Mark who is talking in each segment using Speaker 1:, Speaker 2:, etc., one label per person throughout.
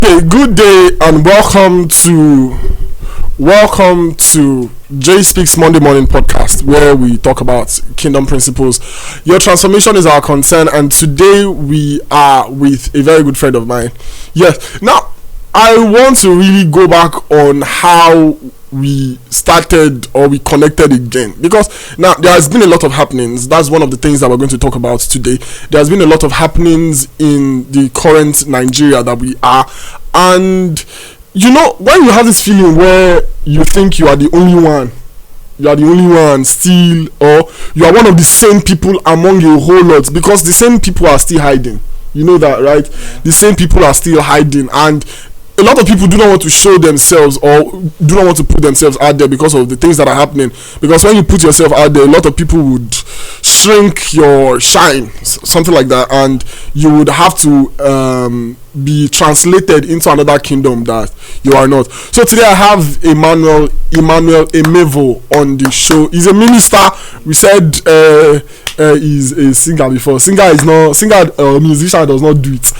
Speaker 1: Okay, good day and welcome to JhaySpeaks Monday morning podcast, where we talk about kingdom principles. Your transformation is our concern, and today we are with a very good friend of mine. Yes, now I want to really go back on how we started or we connected again, because now there has been a lot of happenings. That's one of the things that we're going to talk about today. There has been a lot of happenings in the current Nigeria that we are, and you know, when you have this feeling where you think you are the only one still, or you are one of the same people among a whole lot, because the same people are still hiding. You know that, right? The same people are still hiding, and a lot of people do not want to show themselves or do not want to put themselves out there because of the things that are happening. Because when you put yourself out there, a lot of people would shrink your shine, something like that, and you would have to be translated into another kingdom that you are not. So today I have Emmanuel Emovo on the show. He's a minister. We said he's a singer before. Musician does not do it.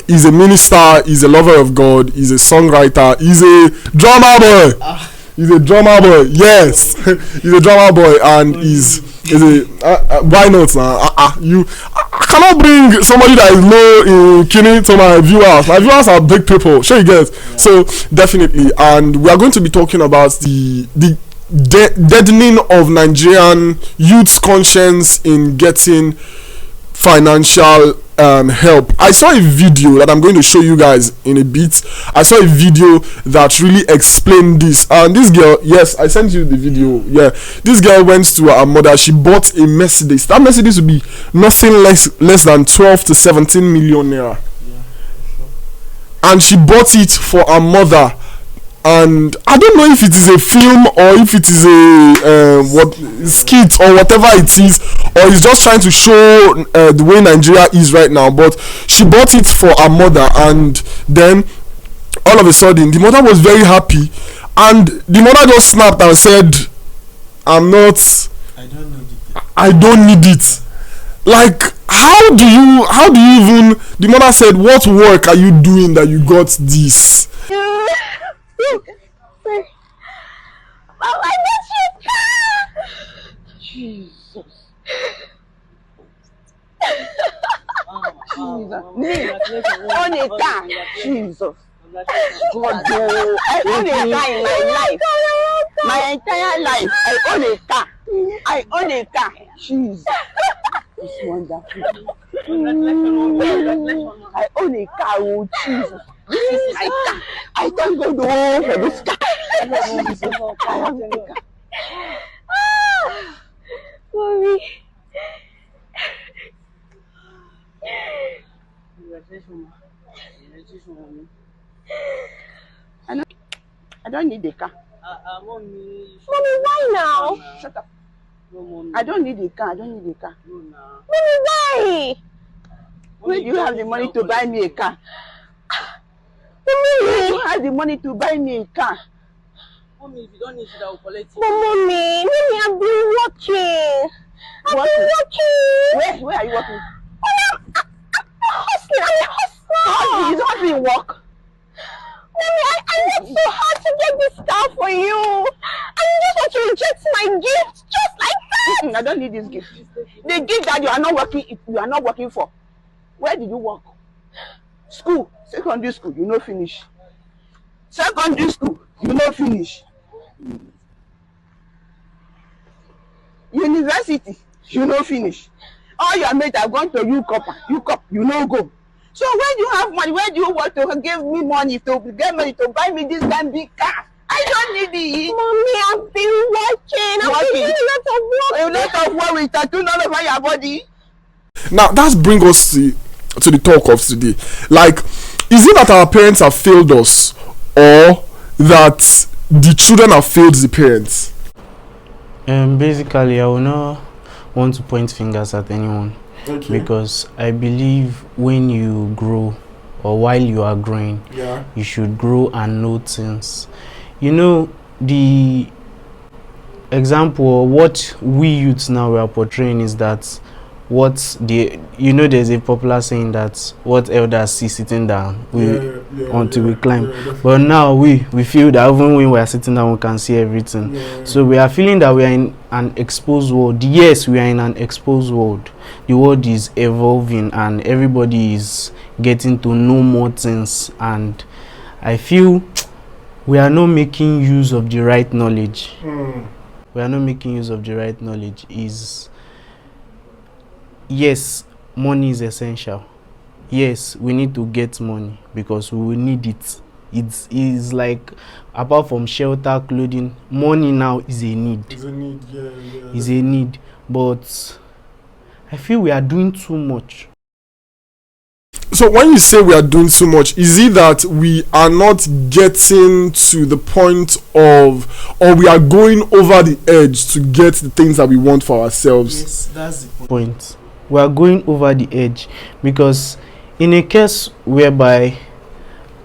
Speaker 1: He's a minister. He's a lover of God. He's a songwriter. He's a drummer boy. He's a drummer boy. Yes, he's a drummer boy, and he's a why not now? I cannot bring somebody that is low in killing to my viewers. My viewers are big people. Sure, you get. Yeah. So definitely, and we are going to be talking about the deadening of Nigerian youth's conscience in getting financial help. I saw a video that I'm going to show you guys in a bit. I saw a video that really explained this, and this girl, yes, I sent you the video. Yeah, this girl went to her mother. She bought a Mercedes. That Mercedes would be nothing less than 12 to 17 million naira. Yeah, sure. And she bought it for her mother. And I don't know if it is a film or if it is a skit or whatever it is, or he's just trying to show the way Nigeria is right now. But she bought it for her mother, and then all of a sudden the mother was very happy, and the mother just snapped and said, I don't need it. Like, how do you even? The mother said, what work are you doing that you got this?
Speaker 2: Mama, that's your car! Jesus. On a car. Jesus. God, I own a car in my life. My entire life. I own a car. I own a car. Jesus. It's wonderful. I own a car. Oh, Jesus. This is my car. I don't go home for this car. I have a car. Mommy. I don't need a car. Mommy, why now? Shut up. I don't need a car. Mommy, why? Where do you have the money to buy me a car? Mommy, you have the money to buy me a car.
Speaker 3: Mommy, if you don't need it, I will collect it.
Speaker 2: But mommy, I've been working.
Speaker 3: Where are you working?
Speaker 2: I'm a hustler.
Speaker 3: You don't have to work.
Speaker 2: Mommy, I worked so hard to get this car for you. And you just want to reject my gift just like that.
Speaker 3: I don't need this gift. The gift that you are not working for. Where did you work? School, secondary school, you no finish. Secondary school, you no finish. University, you no finish. All your mates are going to UCOP, you no go. So when you have money, where do you want to give me money to get money to buy me this damn big car? I don't need it.
Speaker 2: Mommy, I've been working.
Speaker 3: A lot of work with tattoo all over your body.
Speaker 1: Now that brings us to the talk of today. Like, is it that our parents have failed us, or that the children have failed the parents?
Speaker 4: Basically, I will not want to point fingers at anyone.
Speaker 1: Okay.
Speaker 4: Because I believe when you grow, or while you are growing, you should grow and know things. You know, the example, what we youths now are portraying is that what there's a popular saying that what elders see sitting down until we climb. But now we feel that even when we are sitting down we can see everything. So we are feeling that we are in an exposed world. Yes, we are in an exposed world. The world is evolving and everybody is getting to know more things, and I feel we are not making use of the right knowledge. We are not making use of the right knowledge. Yes, money is essential. Yes, we need to get money because we will need it. It is like, apart from shelter, clothing, money now is a need.
Speaker 1: It's a need,
Speaker 4: It's a need. But I feel we are doing too much.
Speaker 1: So when you say we are doing too much, is it that we are not getting to the point of, or we are going over the edge to get the things that we want for ourselves?
Speaker 4: Yes, that's the point. We are going over the edge because in a case whereby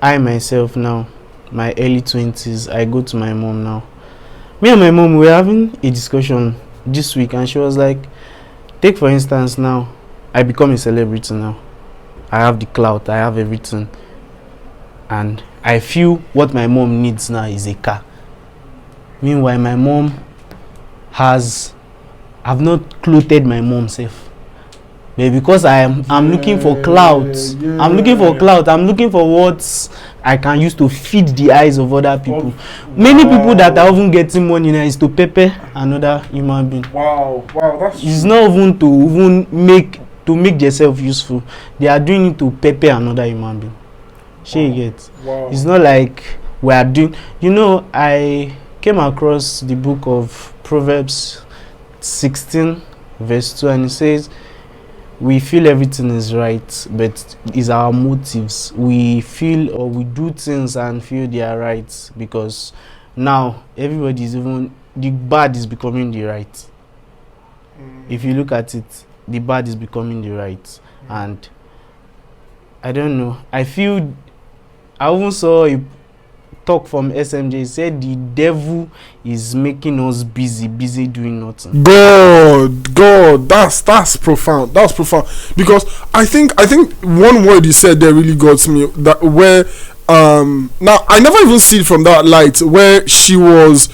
Speaker 4: I myself now, my early 20s, I go to my mom now. Me and my mom, we were having a discussion this week and she was like, take for instance now, I become a celebrity now. I have the clout, I have everything. And I feel what my mom needs now is a car. Meanwhile, my mom I've not clothed my mom self. But because I'm looking for clout. I'm looking for clout. I'm looking for what I can use to feed the eyes of other people. Many people that are even getting money now is to pepper another human being.
Speaker 1: Wow, that's
Speaker 4: It's not even to make themselves useful. They are doing it to pepper another human being. She gets.
Speaker 1: Wow.
Speaker 4: It's not like we are doing. I came across the book of Proverbs 16 verse 2, and it says, we feel everything is right, but it's our motives. We feel or we do things and feel they are right because now everybody is, even the bad is becoming the right. If you look at it, the bad is becoming the right. And I don't know, I feel, I even saw a talk from SMJ. Said the devil is making us busy doing nothing.
Speaker 1: God, that's profound. That's profound. Because I think one word you said there really got me. That where now I never even see it from that light, where she was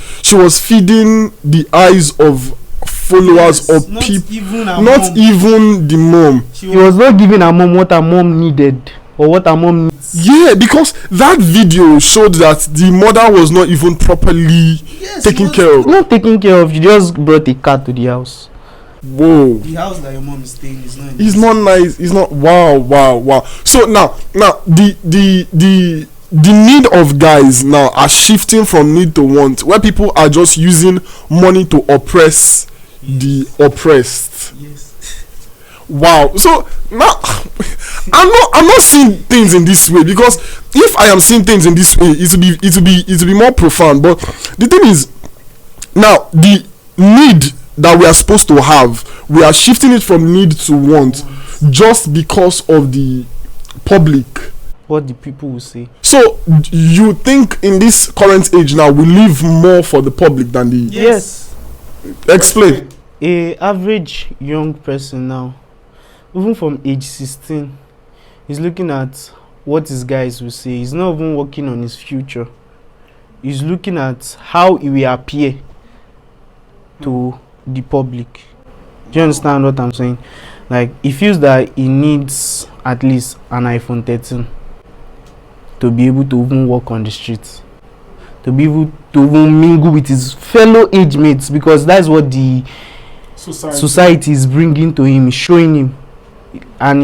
Speaker 1: feeding the eyes of followers or people, not even the mom.
Speaker 4: She was not giving her mom what her mom needed or what her mom needs.
Speaker 1: Yeah, because that video showed that the mother was not even properly taken care of.
Speaker 4: Not taken care of. She just brought a cat to the house.
Speaker 1: Whoa.
Speaker 4: The house that your mom is staying is not.
Speaker 1: It's not nice. It's not. Wow. So now the need of guys now are shifting from need to want, where people are just using money to oppress the oppressed.
Speaker 4: Yes.
Speaker 1: Wow. So now I'm not seeing things in this way, because if I am seeing things in this way, it will be more profound. But the thing is, now the need that we are supposed to have, we are shifting it from need to want just because of the public.
Speaker 4: What the people will say.
Speaker 1: So you think in this current age now we live more for the public than the
Speaker 4: Yes.
Speaker 1: Explain.
Speaker 4: A average young person now, even from age 16, is looking at what his guys will say. He's not even working on his future. He's looking at how he will appear to the public. Do you understand what I'm saying? Like, he feels that he needs at least an iPhone 13 to be able to even walk on the streets, to be able to even mingle with his fellow age mates, because that's what the society is bringing to him, showing him. And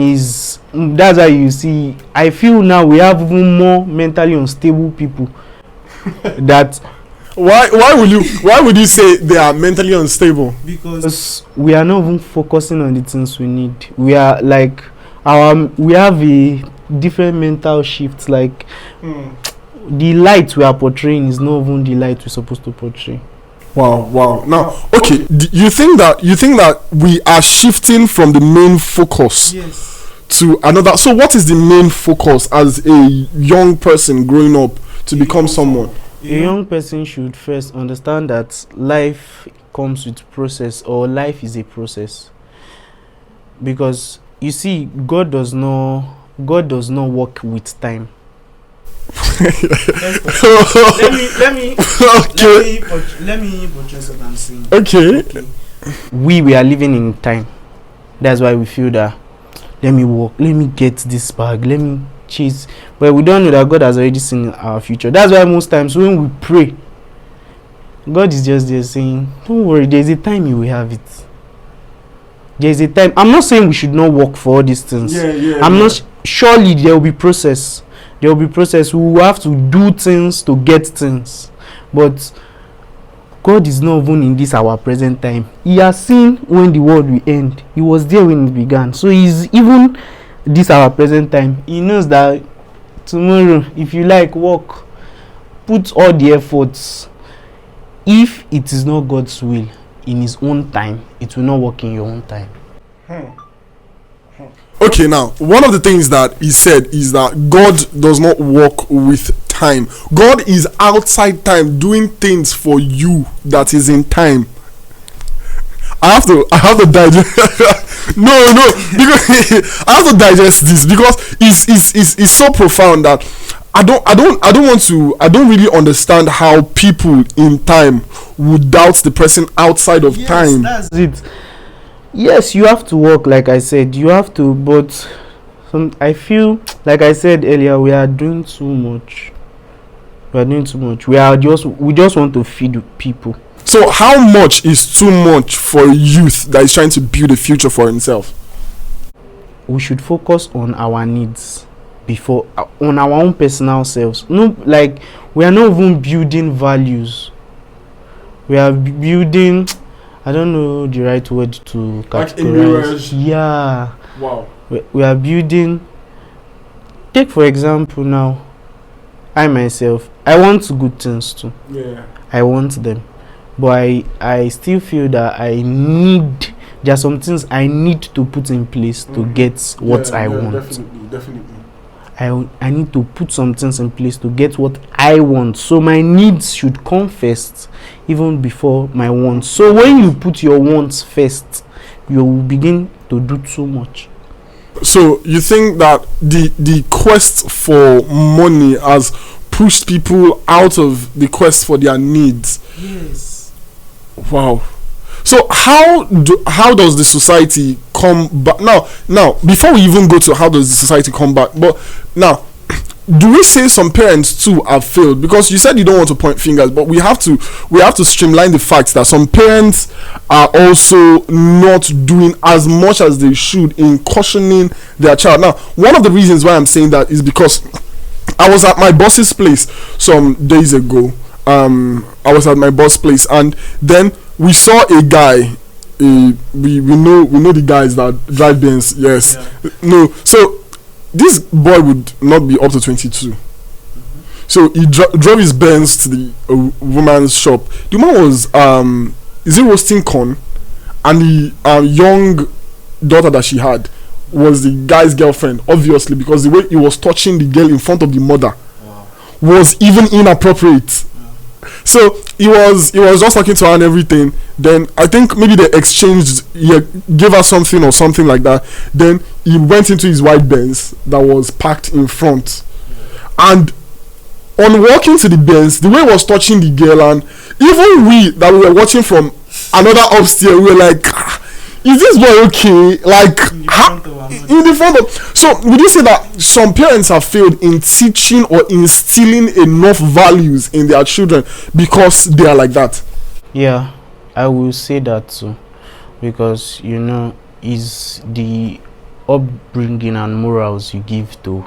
Speaker 4: that's why you see, I feel now we have even more mentally unstable people. That
Speaker 1: why would you say they are mentally unstable?
Speaker 4: Because we are not even focusing on the things we need. We are like we have a different mental shift. Like the light we are portraying is not even the light we're supposed to portray.
Speaker 1: Wow. Now, okay, you think that we are shifting from the main focus to another. So what is the main focus as a young person growing up to become someone?
Speaker 4: A young person should first understand that life comes with process, or life is a process. because you see, God does not work with time. let me portray what I'm saying.
Speaker 1: Okay.
Speaker 4: We are living in time. That's why we feel that let me work, let me get this bag, let me chase. But we don't know that God has already seen our future. That's why most times when we pray, God is just there saying, don't worry, there's a time you will have it. There's a time. I'm not saying we should not work for all these things. Not surely there will be process. There will be process. We will have to do things to get things. But God is not even in this our present time. He has seen when the world will end. He was there when it began. So he's even this our present time. He knows that tomorrow, if you like, work, put all the efforts. If it is not God's will in his own time, it will not work in your own time.
Speaker 1: Okay, now one of the things that he said is that God does not work with time. God is outside time doing things for you that is in time. I have to digest no because I have to digest this because it's so profound that I don't really understand how people in time would doubt the person outside of time.
Speaker 4: That's it. Yes, you have to work, like I said, you have to, but I feel like I said earlier, we are doing too much. We just want to feed people.
Speaker 1: So how much is too much for a youth that is trying to build a future for himself?
Speaker 4: We should focus on our needs before on our own personal selves. No, like we are not even building values. We are building, I don't know the right word to categorize. Yeah.
Speaker 1: Wow.
Speaker 4: We are building. Take for example now, I myself, I want good things too.
Speaker 1: Yeah.
Speaker 4: I want them, but I still feel that there are some things I need to put in place to get what I want.
Speaker 1: Definitely.
Speaker 4: I need to put some things in place to get what I want. So my needs should come first, even before my wants. So when you put your wants first, you will begin to do too much.
Speaker 1: So you think that the quest for money has pushed people out of the quest for their needs?
Speaker 4: Yes.
Speaker 1: Wow. So how does the society come back now before we even go to how does the society come back, but now do we say some parents too have failed? Because you said you don't want to point fingers, but we have to streamline the fact that some parents are also not doing as much as they should in cautioning their child. Now, one of the reasons why I'm saying that is because I was at my boss's place some days ago. I was at my boss's place, and then we saw a guy. We know the guys that drive Benz. Yes. Yeah. No. So this boy would not be up to 22. So he drove his Benz to the woman's shop. The woman was is it roasting corn, and the young daughter that she had was the guy's girlfriend, obviously, because the way he was touching the girl in front of the mother was even inappropriate. So he was just talking to her and everything. Then I think maybe they exchanged. He gave her something or something like that. Then he went into his white Benz that was parked in front, and on walking to the Benz, the way he was touching the girl, and even we that we were watching from another upstairs, we were like, is this boy okay? Like in the front of. So would you say that some parents have failed in teaching or instilling enough values in their children because they are like that?
Speaker 4: Yeah, I will say that too, because is the upbringing and morals you give to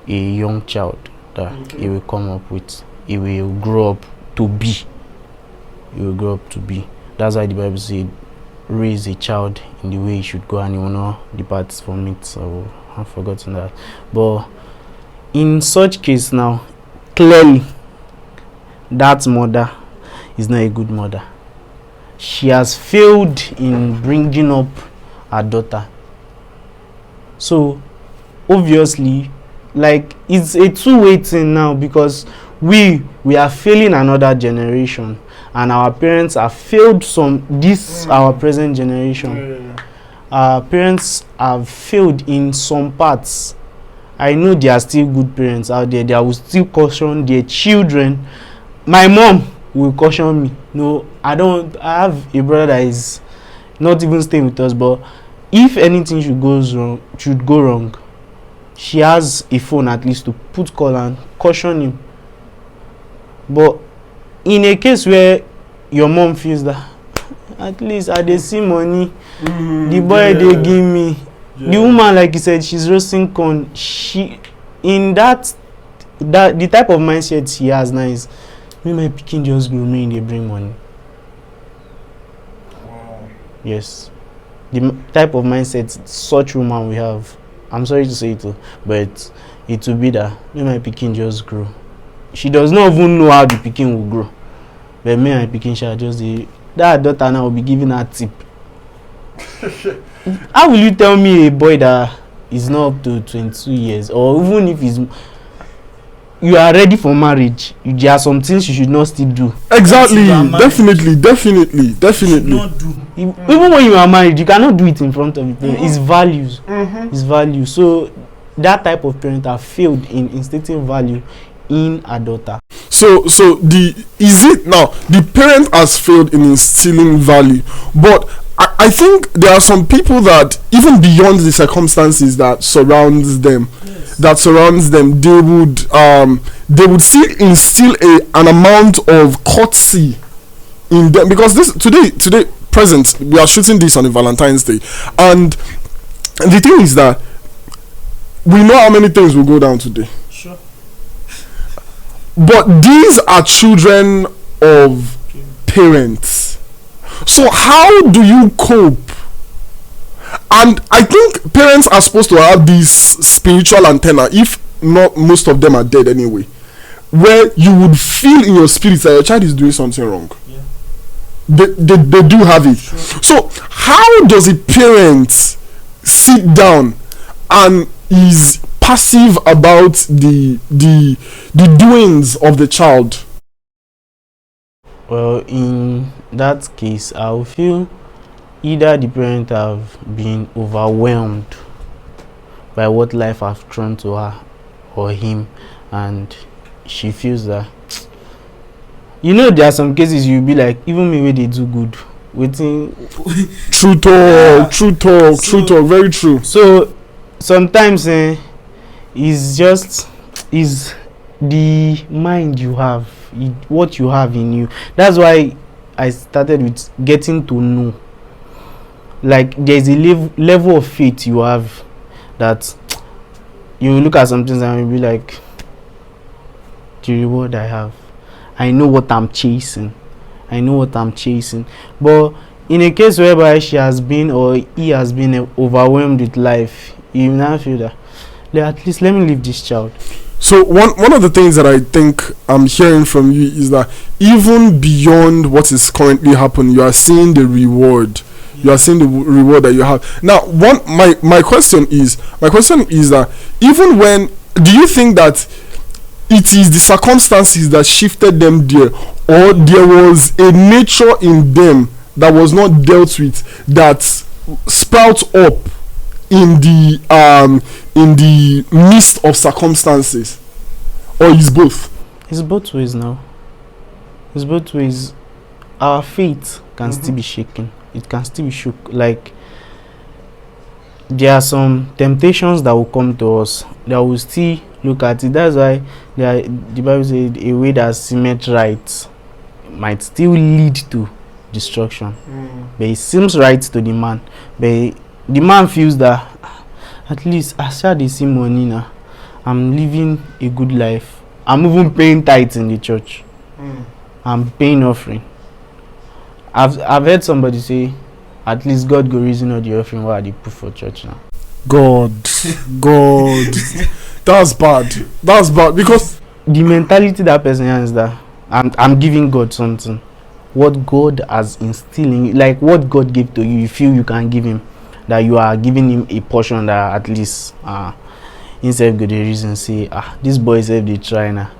Speaker 4: a young child that he will come up with. He will grow up to be. He will grow up to be. That's why the Bible said, raise a child in the way he should go and he will not depart from it. So I've forgotten that. But in such case now, clearly that mother is not a good mother. She has failed in bringing up her daughter. So obviously, like, it's a two-way thing now, because we are failing another generation, and our parents have failed our present generation. our parents have failed in some parts. I know there are still good parents out there that will still caution their children. My mom will caution me. No, I have a brother that is not even staying with us, but if anything should go wrong, she has a phone at least to put call and caution him. But in a case where your mom feels that at least I dey see money, the boy they give me, the woman, like you said, she's roasting corn. She, in that the type of mindset she has now is, me my pikin just grow, me they bring money.
Speaker 1: Wow.
Speaker 4: Yes, the type of mindset such woman we have. I'm sorry to say it, but it will be that me my pikin just grow. She does not even know how the pikin will grow, but me and my pikin shall just that daughter now will be giving her tip. How will you tell me a boy that is not up to 22 years, or even if you are ready for marriage, there are some things you should not still do?
Speaker 1: Exactly. Definitely.
Speaker 4: Not do. Even when you are married, you cannot do it in front of people. It's values. It's values. So that type of parent have failed in instilling value in a daughter.
Speaker 1: So the parent has failed in instilling value, but I think there are some people that even beyond the circumstances that surrounds them, they would still instill an amount of courtesy in them, because this today present, we are shooting this on a Valentine's Day, and the thing is that we know how many things will go down today.
Speaker 4: Sure.
Speaker 1: But these are children of parents. So how do you cope? And I think parents are supposed to have this spiritual antenna, if not most of them are dead anyway, where you would feel in your spirit that your child is doing something wrong.
Speaker 4: Yeah.
Speaker 1: They do have it.
Speaker 4: Sure.
Speaker 1: So how does a parent sit down and is passive about the doings of the child?
Speaker 4: Well, in that case, I will feel either the parent have been overwhelmed by what life has thrown to her or him, and she feels that, there are some cases you'll be like, even me where they do good, waiting.
Speaker 1: True talk, very true.
Speaker 4: So sometimes is the mind you have, what you have in you. That's why I started with getting to know. Like, there's a level of faith you have that you look at some things and you'll be like, the reward I have, I know what I'm chasing. But in a case whereby she has been or he has been overwhelmed with life, you now feel that, at least let me leave this child.
Speaker 1: So one of the things that I think I'm hearing from you is that even beyond what is currently happening, you are seeing the reward. You are seeing the reward that you have. Now, my question is that even when, do you think that it is the circumstances that shifted them there, or there was a nature in them that was not dealt with that sprouts up in the midst of circumstances, or is both?
Speaker 4: It's both ways now. It's both ways. Our faith can still be shaken. It can still be shook. Like, there are some temptations that will come to us that will still look at it. That's why the Bible said a way that seemeth right might still lead to destruction. But it seems right to the man. But the man feels that, at least I shall they see money now, I'm living a good life. I'm even paying tithes in the church. I'm paying offering. I've heard somebody say, at least God go reason all the offering while they put for church now.
Speaker 1: God. That's bad because
Speaker 4: the mentality that person has, that I'm giving God something. What God has instilled in you, like what God gave to you, you feel you can give him, that you are giving him a portion that at least instead of good reason say, this boy said they try now.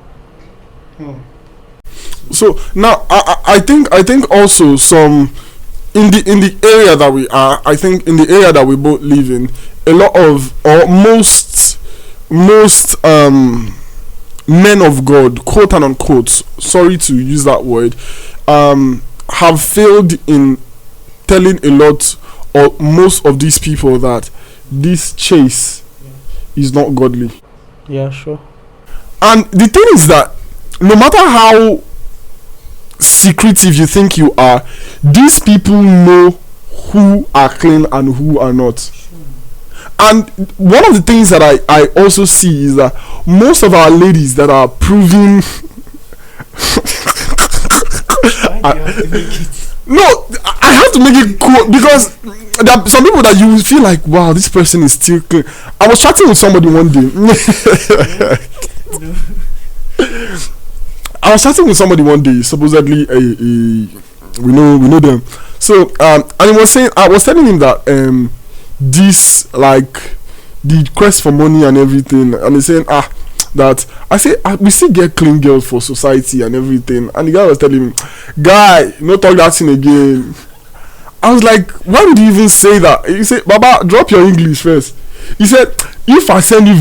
Speaker 1: So now I think also some in the area that we are, I think in the area that we both live in, a lot of, or most men of God, quote and unquote, sorry to use that word, have failed in telling a lot, or most of these people, that this chase is not godly.
Speaker 4: Yeah, sure.
Speaker 1: And the thing is that no matter how secretive you think you are, these people know who are clean and who are not. And one of the things that I also see is that most of our ladies that are proving no, I have to make it cool, because there are some people that you will feel like, wow, this person is still clean. I was chatting with somebody one day. I was chatting with somebody one day, supposedly we know them. So and he was saying, I was telling him that this, like, the quest for money and everything, and he's saying that I say we still get clean girls for society and everything, and the guy was telling me, guy, no talk that thing again. I was like, why would you even say that? He said, Baba, drop your English first. He said, if I send you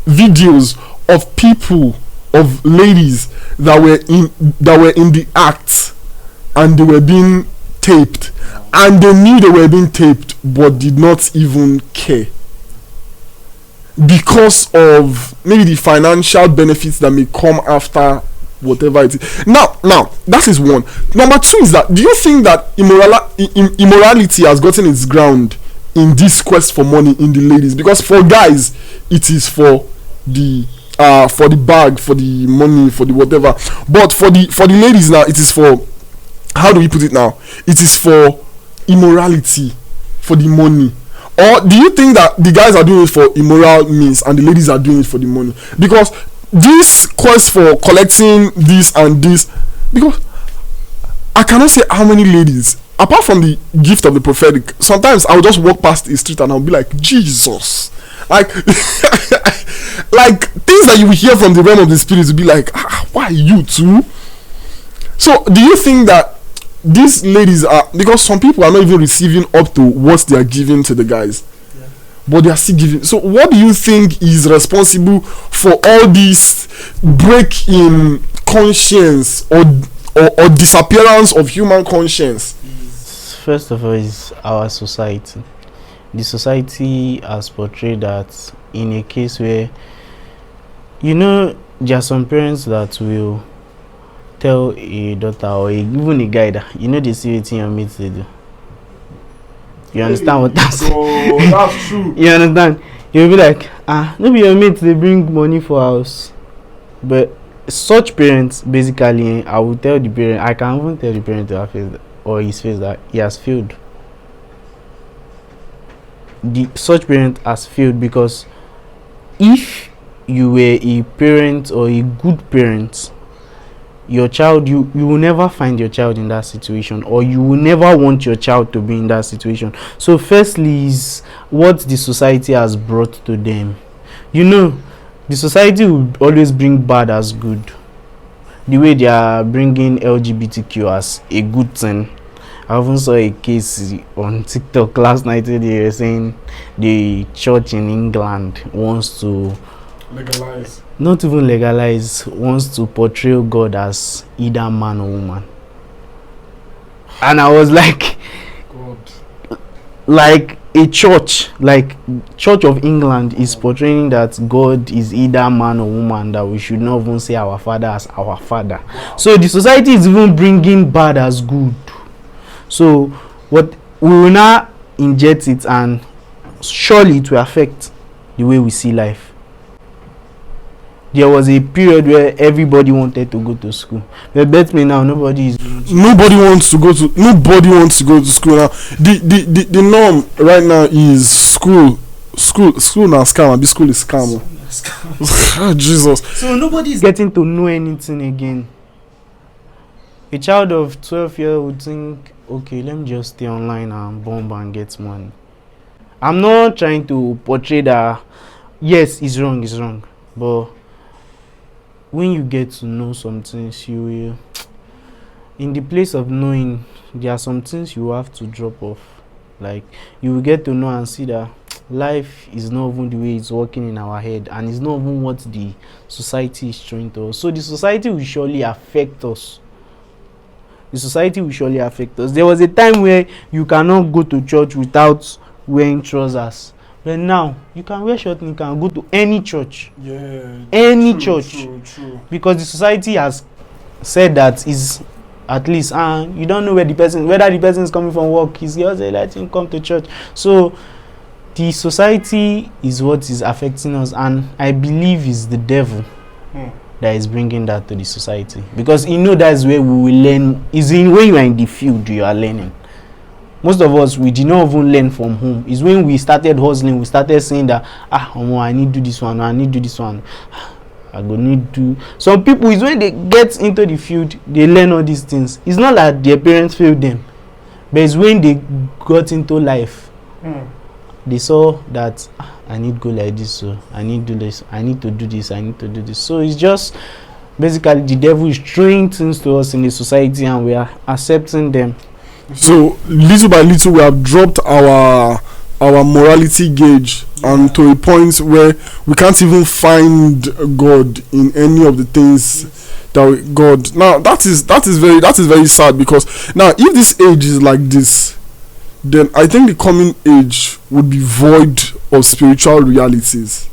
Speaker 1: videos of people, of ladies that were in the act, and they were being taped, and they knew they were being taped but did not even care, because of maybe the financial benefits that may come after whatever it is. Now that is one. Number two is that, do you think that immorality has gotten its ground in this quest for money in the ladies? Because for guys it is for the bag, for the money, for the whatever, but for the ladies now, it is for, how do we put it now, it is for immorality, for the money. Or do you think that the guys are doing it for immoral means and the ladies are doing it for the money? Because this quest for collecting this and this, because I cannot say how many ladies, apart from the gift of the prophetic, sometimes I'll just walk past the street and I'll be like, Jesus, like like things that you will hear from the realm of the spirit will be like, why you too? So do you think that these ladies are, because some people are not even receiving up to what they are giving to the guys, but they are still giving? So what do you think is responsible for all this break in conscience, or disappearance of human conscience?
Speaker 4: First of all, is our society. The society has portrayed that in a case where, there are some parents that will tell a daughter or even a guy that, they see what your mates they do. You understand what that's?
Speaker 1: Oh, that's true.
Speaker 4: You understand? You'll be like, maybe your mates they bring money for house. But such parents, basically, I will tell the parent, I can even tell the parent to her face or his face that he has failed. Such parent has failed, because if you were a parent or a good parent, your child, you will never find your child in that situation, or you will never want your child to be in that situation. So firstly is what the society has brought to them. The society will always bring bad as good. The way they are bringing LGBTQ as a good thing. I even saw a case on TikTok last night where they were saying the church in England wants to
Speaker 1: legalize,
Speaker 4: not even legalize, wants to portray God as either man or woman. And I was like,
Speaker 1: God.
Speaker 4: Like a church, like Church of England is portraying that God is either man or woman, that we should not even say our father as our father. Wow. So the society is even bringing bad as good. So what we will now inject it, and surely it will affect the way we see life. There was a period where everybody wanted to go to school, but bet me now nobody wants to go to school now.
Speaker 1: The norm right now is school now scam. This school is scam. Jesus.
Speaker 4: So nobody is getting to know anything again. A child of 12 years would think, okay, let me just stay online and bomb and get money. I'm not trying to portray that yes, it's wrong, but when you get to know some things, you will, in the place of knowing there are some things you have to drop off. Like, you will get to know and see that life is not even the way it's working in our head, and it's not even what the society is showing to us. So the society will surely affect us. The society will surely affect us. There was a time where you cannot go to church without wearing trousers, but now you can wear short and you can go to any church. Any church.
Speaker 1: True.
Speaker 4: Because the society has said that is at least you don't know whether the person is coming from work. He's just let him come to church. So the society is what is affecting us, and I believe it's the devil that is bringing that to the society, because that's where we will learn. Is in when you are in the field you are learning. Most of us, we did not even learn from home. It's when we started hustling, we started saying that I need to do this one, I need to do this one, I go need to. Some people, is when they get into the field they learn all these things. It's not that their parents failed them, but it's when they got into life they saw that I need to go like this, so I need to do this, I need to do this, I need to do this. So it's just basically the devil is throwing things to us in the society, and we are accepting them.
Speaker 1: So little by little we have dropped our morality gauge, and to a point where we can't even find God in any of the things that God. Now that is very sad, because now if this age is like this, then I think the coming age would be void of spiritual realities.